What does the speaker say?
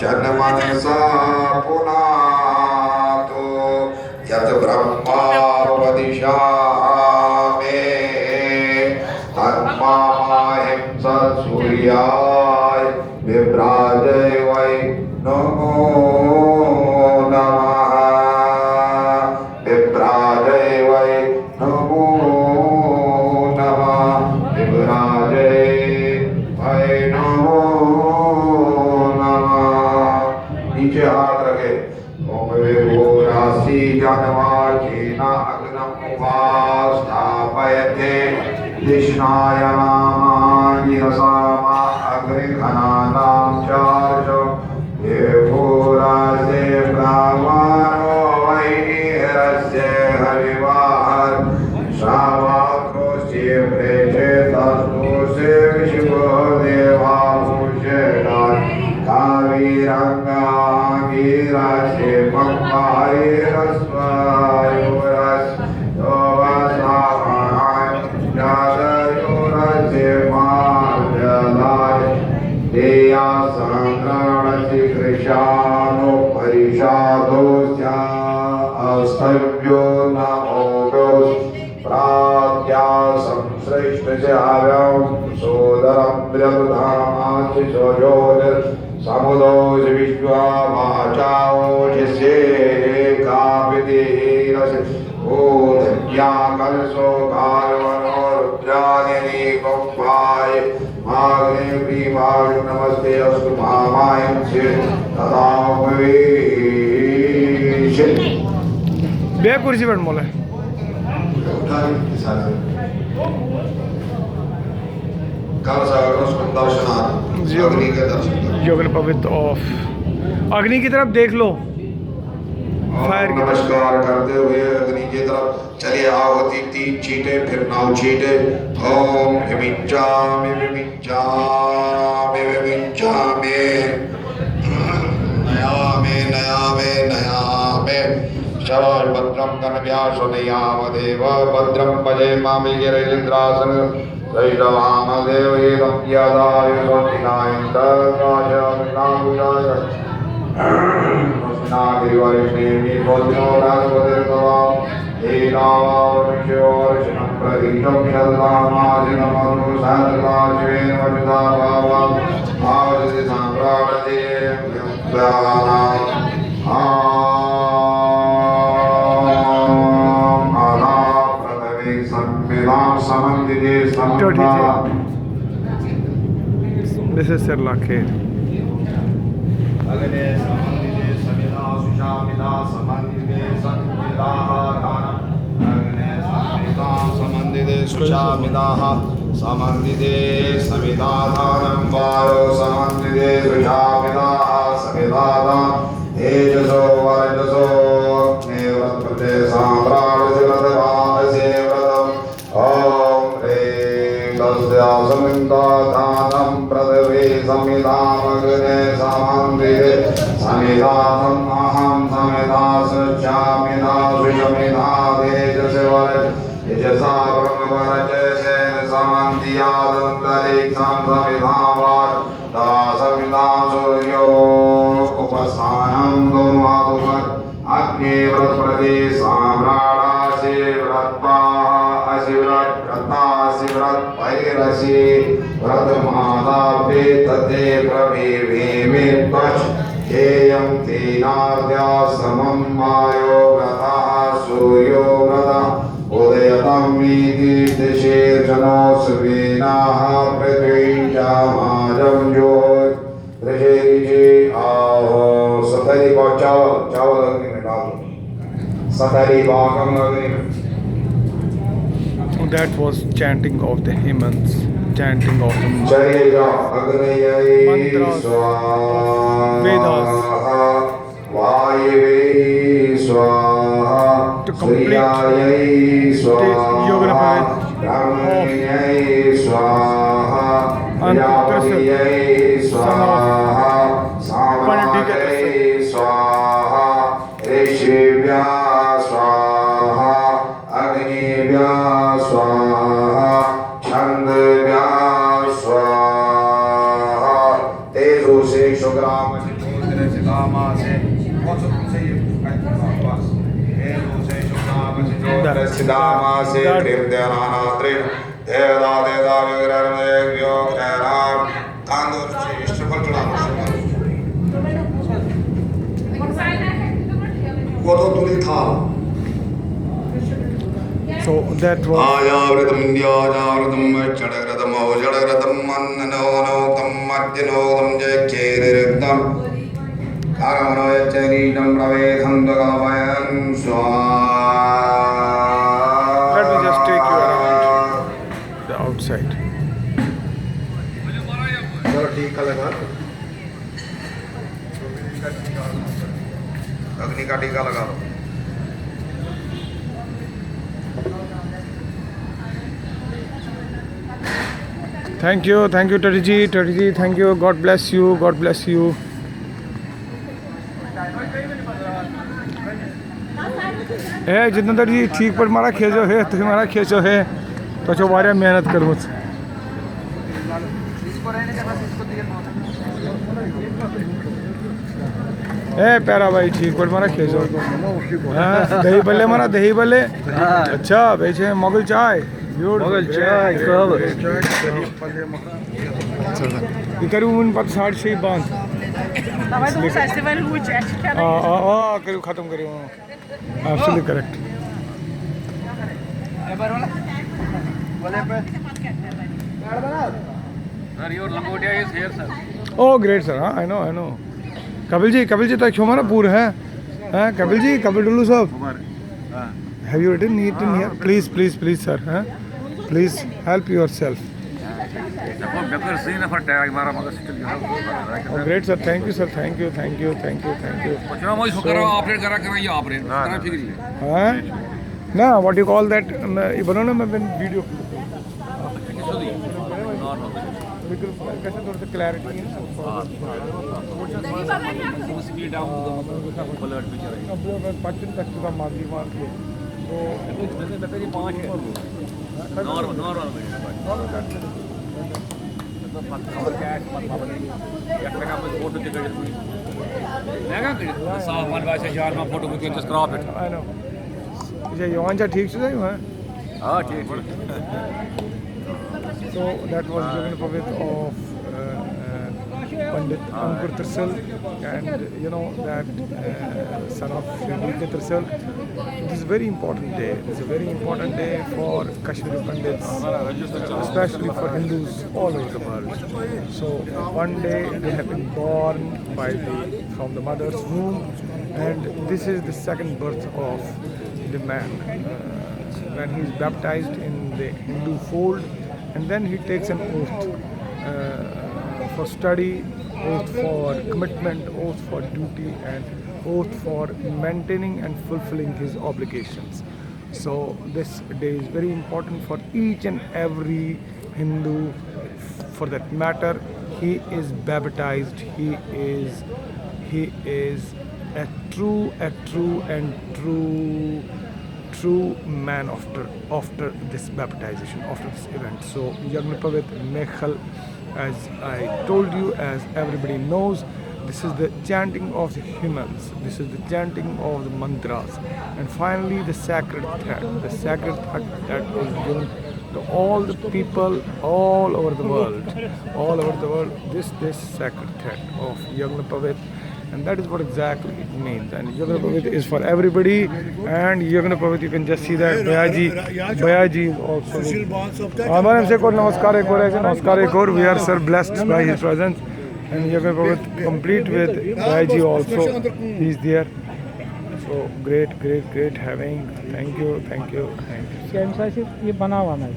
जन्मनसा पुनातो यत् ब्रह्मावदिशामे तन्माहिं सत्सूर्याय विभ्राजय वै नमो नमः विभ्राजय वै नमो नमः विभ्राजय वै नमो नमः। नीचे हाथ रखे। ओम विभूरासि जनवाचीन अग्नम उपास्थापयते कृष्णाय नामानि रसामा अग्निघनानां चार्षो विभूरासे ब्राह्मणो वैरस्य हरिवाहर श्रावकोस्य प्रेषितस्तुस्य विश्वो देवाभूषणात् कावीरङ्गाङ्गिरस्य पक्वायरस्वायुरस्य योगसामाय जातयुरस्य मार्जलाय देया सङ्गणसि कृशानो परिषादोस्या अस्तव्यो न ओगोस् प्राज्ञा संश्रेष्ठस्याव्यं सोदरं ब्रह्मधामासि सोजोदर समुदोष विश्वावाचाओषस्ये काविधीरसि ओधन्या कलशो कार्वणो रुद्रादिनी कुम्भाय माग्ने प्रीमाय नमस्ते अस्तु महामायं से तदा भवेश। बे कुर्सी पर मोले अग्नि के दर्शन योगन पवित्र ऑफ अग्नि की तरफ देख लो। फायर की नमस्कार करते हुए अग्नि की तरफ चलिए। आहुति 3 छींटे फिर 9 छींटे। ओम हिमिंचामि विमिंचामि विमिंचामि नयामि नयामि नयामि शवः भद्रं कन्व्यासुनयामदेव भद्रं पजेमामि गिरिन्द्रासन दैरवामदेव एवं यदाय स्वस्तिनायन्तराजमिनामुदाय नागिरिवर्षेणि भोजनो राजवदेर्भवां एनावावृक्षोर्षणं प्रदीतं शतनामाजिनमनु सहस्रलाशिवेन वचसा भावाम् आवजति सम्प्राणते व्यानाम् आनाप्रथमे संविदां समन्दिते समन्ता। This is Sirlake. अग्ने समन्दिते समिधा सुषामिधा समन्दिते सन्मिधाः अग्ने समिधा समन्दिते सुषामिधाः समन्दिते समिधाधानं वायो समन्दिते सुषामिधाः समिधाधां तेजसो वर्चसो अग्निव्रतपते साम्राज्यस्य व्रतभागस्य व्रतम् ॐ ह्रीं तस्या समिधाधानं पृथिवी समिधामग्ने समन्दिते समिधानम् अहं समिधा सृजामिधा सुषमिधा तेजसे तेजसा ब्रह्मवरजसेन समन्त्यादन्तरिक्षं समिधावान् समिधां सूर्यो उपस्थानं दोमातुमत् अग्निव्रतप्रदे साम्राणासि व्रत्पाः असिव्रतासि व्रतपैरसि व्रतमादापे तते प्रवीर्मे त्वच् हेयं तेनाद्या समं मायो व्रतः सूर्यो व्रतः उदयतमीति दिशेर्जनो सुवीनाः पृथ्वीं चामाजं ज्योत् ऋषि आहो सतरी को चावल अग्नि में डाल दो। सतरी भागम अग्नि में। That was chanting of the hymns, chanting of the चलेगा अग्नये mantras, Vedas. स्वाहा वायवे स्वाहा To complete सूर्यायै स्वाहा yoga ब्रह्मण्यै स्वाहा and प्रजापतये स्वाहा सामनायै स्वाहा ऋषिभ्यः स्वाहा अग्निभ्यः स्वाहा छन्दभ्यः स्वाहा तेजो से शुक्राम दामासे That- प्रेमदेनानात्रिण देवदा देवदा विग्रहमेव्यो खैराम तांदूर से इष्टफल चढ़ाना वो तो तुली था So that was आयाव्रतम इंद्यायाव्रतम जड़ग्रतम औ जड़ग्रतम अन्नो नो तम मध्यनो तम जय केरिरतम कारमनो यच्चरीटम प्रवेदं दगावयं स्वाहा let me just take you around the outside. चलो टीका लगा अग्नि का टीका लगा दो Thank you, Tati ji, thank you. God bless you, God bless you. है जितेंद्र जी ठीक पर मारा खेचो है तुम मारा खेचो है तो जो वारिया मेहनत करूँ ए प्यारा भाई ठीक पर मारा खेचो हाँ दही बल्ले मारा दही बल्ले अच्छा बेचे मोगल चाय मोगल चाय कब ये करूँ उन पत 6:30 बंद करूँ ख़त्म करूँ Absolutely correct. Sir, your Langotia is here, sir. Oh, great, sir. I know. Kapil ji, तो क्षमा पूरा है, हाँ, Kapil Dulu साहब. Have you written it in here? Please, sir, हाँ, please help yourself. Oh, great, sir. Thank you, sir. Thank you. हाँ, ना, what you call that? ये बनो ना मैं वीडियो. कैसे थोड़ा सा क्लैरिटी है पच्चीस तक का मार्गी मार के ठीक से हाँ ठीक So that was Yagnapavit of Pandit Ankur Trisal, and you know that son of Shri Trisal. This is a very important day. This is a very important day for Kashmiri Pandits, especially for Hindus all over the world. So one day they have been born from the mother's womb, and this is the second birth of the man. When he is baptized in the Hindu fold, and then he takes an oath for study, oath for commitment, oath for duty, and oath for maintaining and fulfilling his obligations. So this day is very important for each and every Hindu. For that matter, he is baptized. He is a true man after this baptization, after this event. So Yagnapavit Mekhal, as I told you, as everybody knows, this is the chanting of the hymns, this is the chanting of the mantras, and finally the sacred thread that is given to all the people all over the world, this sacred thread of Yagnapavit. And that is what exactly it means. And Yagnapavit is for everybody. And Yagnapavit, you can just see that Bayaji is also. Namaskar. We are sir blessed by his presence. And Yagnapavit complete with Bayaji also. He is there. So great having. Thank you. ये बना हुआ है